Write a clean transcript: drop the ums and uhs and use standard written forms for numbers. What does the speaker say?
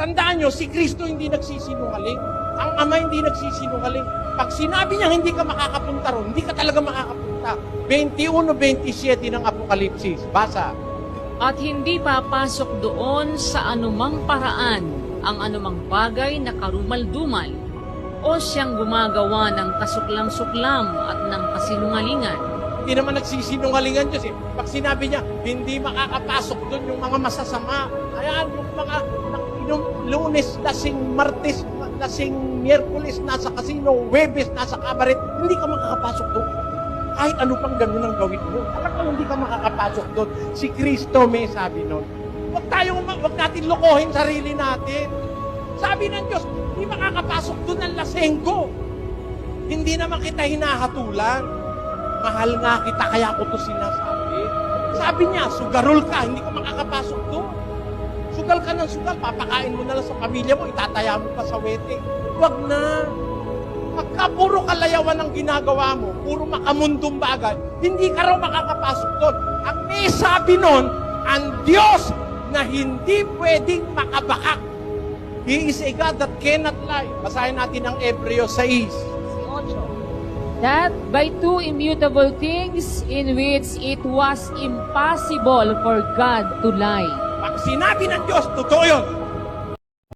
Tandaan nyo, si Kristo hindi nagsisinungaling. Ang Ama hindi nagsisinungaling. Pag sinabi niya hindi ka makakapunta ron, hindi ka talaga makakapunta. 21-27 ng Apokalipsis. Basa. At hindi papasok doon sa anumang paraan ang anumang bagay na karumal-dumal o siyang gumagawa ng kasuklam-suklam at ng kasinungalingan. Hindi naman nagsisinungalingan Diyos eh. Pag sinabi niya, hindi makakapasok doon yung mga masasama. Ayan, yung mga yung Lunes, lasing Martes, lasing Miyerkules, nasa kasino, Webes, nasa kabaret, hindi ka makakapasok doon. Kahit ano pang gano'n ang gawin mo. Talagang hindi ka makakapasok doon. Si Kristo may sabi noon. Huwag natin lokohin sarili natin. Sabi ng Diyos, hindi makakapasok doon ang lasenggo. Hindi naman kita hinahatulan. Mahal nga kita, kaya ko to sinasabi. Sabi niya, sugarol ka, hindi ka makakapasok doon. Sugal ka ng sugal, papakain mo na lang sa pamilya mo, itataya mo pa sa wete. Huwag na. Pagka puro kalayawan ang ginagawa mo, puro makamundong bagay, hindi ka raw makakapasok doon. Ang may sabi nun, ang Diyos na hindi pwedeng makabakak. He is a God that cannot lie. Basahin natin ang Hebreo 6. That by two immutable things in which it was impossible for God to lie. Pag sinabi ng Diyos, totoo yun.